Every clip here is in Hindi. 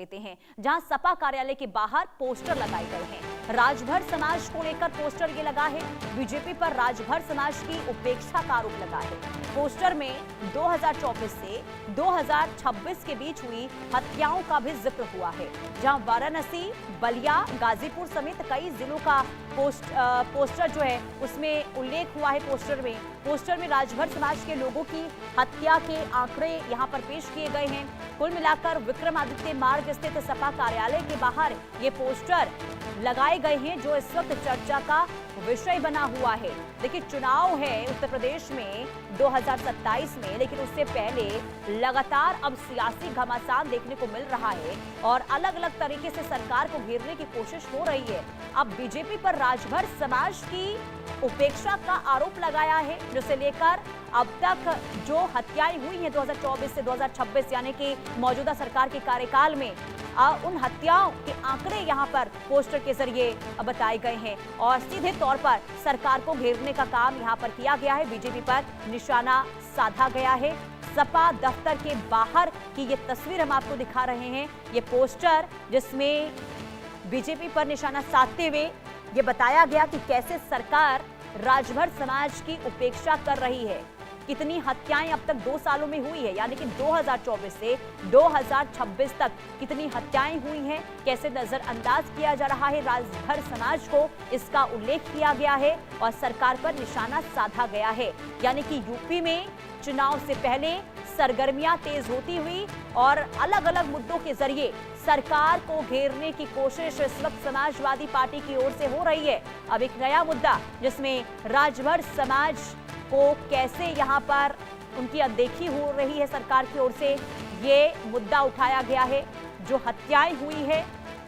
लेते हैं, जहां सपा कार्यालय के बाहर पोस्टर लगाए गए हैं। राजभर समाज को लेकर पोस्टर ये लगा है। बीजेपी पर राजभर समाज की उपेक्षा का आरोप लगा है। पोस्टर में 2024 से 2026 के बीच हुई हत्याओं का भी जिक्र हुआ है, जहां वाराणसी, बलिया, गाजीपुर समेत कई जिलों का पोस्टर जो है उसमें उल्लेख हुआ है। पोस्टर में राजभर समाज के लोगों की हत्या के आंकड़े यहां पर पेश किए गए हैं। कुल मिलाकर विक्रमादित्य मार्ग स्थित सपा कार्यालय के बाहर ये पोस्टर लगाए गए हैं, जो इस वक्त चर्चा का विषय बना हुआ है। देखिए, चुनाव है उत्तर प्रदेश में 2027 में, लेकिन उससे पहले लगातार अब सियासी घमासान देखने को मिल रहा है और अलग अलग तरीके से सरकार को घेरने की कोशिश हो रही है। अब बीजेपी पर राजभर समाज की उपेक्षा का आरोप लगाया है, जिसे लेकर अब तक जो हत्याएं हुई हैं 2024 से 2026 यानी कि मौजूदा सरकार के कार्यकाल में, उन हत्याओं के आंकड़े यहां पर पोस्टर के जरिए बताए गए हैं और सीधे तौर पर सरकार को घेरने का काम यहां पर किया गया है। बीजेपी पर निशाना साधा गया है। सपा दफ्तर के बाहर की ये तस्वीर हम आपको दिखा रहे हैं। ये पोस्टर जिसमें बीजेपी पर निशाना साधते हुए ये बताया गया कि कैसे सरकार राजभर समाज की उपेक्षा कर रही है। कितनी हत्याएं अब तक 2 सालों में हुई है, यानी कि 2024 से 2026 तक कितनी हत्याएं हुई हैं, कैसे नजरअंदाज किया जा रहा है राजभर समाज को, इसका उल्लेख किया गया है और सरकार पर निशाना साधा गया है। यानी कि यूपी में चुनाव से पहले सरगर्मियां तेज होती हुई और अलग अलग मुद्दों के जरिए सरकार को घेरने की कोशिश इस वक्त समाजवादी पार्टी की ओर से हो रही है। अब एक नया मुद्दा जिसमें राजभर समाज को कैसे यहां पर उनकी अनदेखी हो रही है सरकार की ओर से, ये मुद्दा उठाया गया है। जो हत्याएं हुई है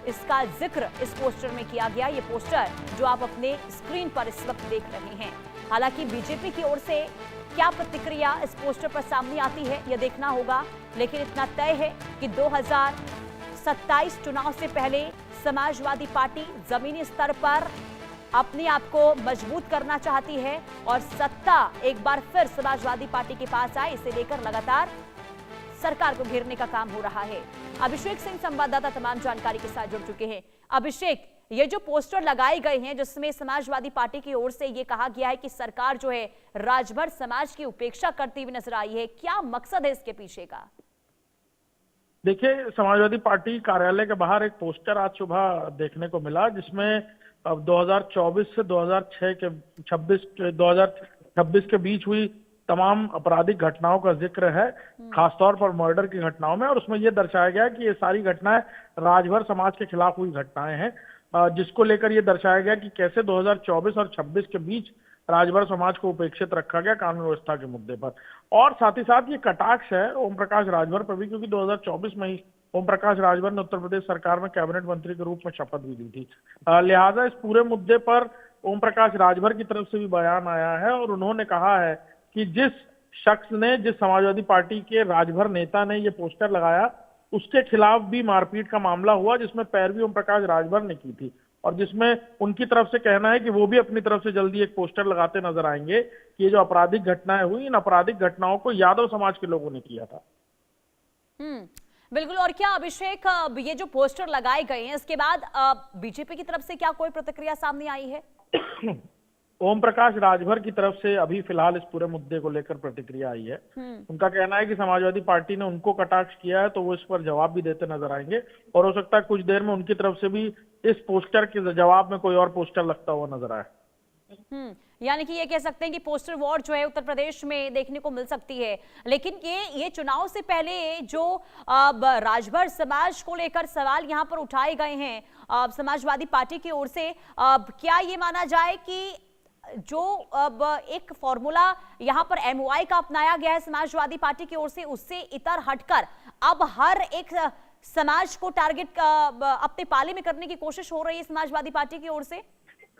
इसका जिक्र इस पोस्टर में किया गया। ये पोस्टर जो आप अपने स्क्रीन पर इस वक्त देख रहे हैं। हालांकि बीजेपी की ओर से क्या प्रतिक्रिया इस पोस्टर पर सामने आती है यह देखना होगा, लेकिन इतना तय है कि 2027 चुनाव से पहले समाजवादी पार्टी जमीनी स्तर पर अपने आप को मजबूत करना चाहती है और सत्ता एक बार फिर समाजवादी पार्टी के पास आए, इसे लेकर लगातार सरकार को घेरने का काम हो रहा है। अभिषेक सिंह संवाददाता तमाम जानकारी के साथ जुड़ चुके हैं। अभिषेक, ये जो पोस्टर लगाए गए हैं जिसमें समाजवादी पार्टी की ओर से ये कहा गया है कि सरकार जो है राजभर समाज की उपेक्षा करती हुई नजर आई है, क्या मकसद है इसके पीछे का? देखिए, समाजवादी पार्टी कार्यालय के बाहर एक पोस्टर आज सुबह देखने को मिला, जिसमें अब 2024 से 2026 के बीच हुई तमाम आपराधिक घटनाओं का जिक्र है, खासतौर पर मर्डर की घटनाओं में। और उसमें यह दर्शाया गया कि ये सारी घटनाएं राजभर समाज के खिलाफ हुई घटनाएं हैं, जिसको लेकर यह दर्शाया गया कि कैसे 2024 और 26 के बीच राजभर समाज को उपेक्षित रखा गया कानून व्यवस्था के मुद्दे पर। और साथ ही साथ ये कटाक्ष है ओम प्रकाश राजभर पर भी, क्योंकि 2024 में ही ओम प्रकाश राजभर ने उत्तर प्रदेश सरकार में कैबिनेट मंत्री के रूप में शपथ भी ली थी। लिहाजा इस पूरे मुद्दे पर ओम प्रकाश राजभर की तरफ से भी बयान आया है और उन्होंने कहा है कि जिस समाजवादी पार्टी के राजभर नेता ने ये पोस्टर लगाया, उसके खिलाफ भी मारपीट का मामला हुआ, जिसमें पैरवी ओम प्रकाश राजभर ने की थी और जिसमें उनकी तरफ से कहना है कि वो भी अपनी तरफ से जल्दी एक पोस्टर लगाते नजर आएंगे कि ये जो आपराधिक घटनाएं हुई, इन आपराधिक घटनाओं को यादव समाज के लोगों ने किया था। बिल्कुल। और क्या अभिषेक, ये जो पोस्टर लगाए गए हैं इसके बाद बीजेपी की तरफ से क्या कोई प्रतिक्रिया सामने आई है? ओम प्रकाश राजभर की तरफ से अभी फिलहाल इस पूरे मुद्दे को लेकर प्रतिक्रिया आई है। उनका कहना है कि समाजवादी पार्टी ने उनको कटाक्ष किया है, तो वो इस पर जवाब भी देते नजर आएंगे और हो सकता है कुछ देर में उनकी तरफ से भी इस पोस्टर के जवाब में कोई और पोस्टर लगता हुआ नजर आए। यानी कि ये कह सकते हैं कि पोस्टर वॉर जो है उत्तर प्रदेश में देखने को मिल सकती है। लेकिन ये चुनाव से पहले जो राजभर समाज को लेकर सवाल यहाँ पर उठाए गए हैं समाजवादी पार्टी की ओर से, क्या ये माना जाए कि जो अब एक फॉर्मूला यहाँ पर एमओआई का अपनाया गया है समाजवादी पार्टी की ओर से, उससे इतर हटकर अब हर एक समाज को टारगेट अपने पाले में करने की कोशिश हो रही है समाजवादी पार्टी की ओर से?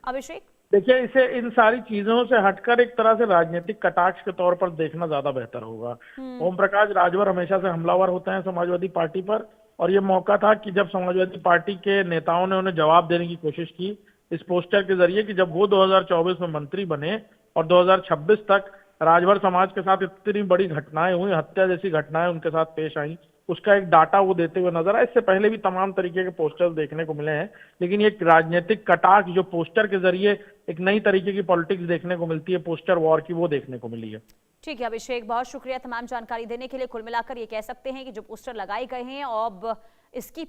अभिषेक, देखिए, इसे इन सारी चीजों से हटकर एक तरह से राजनीतिक कटाक्ष के तौर पर देखना ज्यादा बेहतर होगा। ओम प्रकाश राजभर हमेशा से हमलावर होते हैं समाजवादी पार्टी पर और ये मौका था कि जब समाजवादी पार्टी के नेताओं ने उन्हें जवाब देने की कोशिश की इस पोस्टर के जरिए कि जब वो 2024 में मंत्री बने और 2026 तक राजभर समाज के साथ इतनी बड़ी घटनाएं हुई, हत्या जैसी घटनाएं उनके साथ पेश आई, उसका एक डाटा वो देते हुए नजर आए। इससे पहले भी तमाम तरीके के पोस्टर्स देखने को मिले हैं, लेकिन ये एक राजनीतिक कटाक्ष जो पोस्टर के जरिए एक नई तरीके की पॉलिटिक्स देखने को मिलती है, पोस्टर वॉर की, वो देखने को मिली है। ठीक है अभिषेक, बहुत शुक्रिया तमाम जानकारी देने के लिए। कुल मिलाकर ये कह सकते हैं कि जो पोस्टर लगाए गए हैं अब इसकी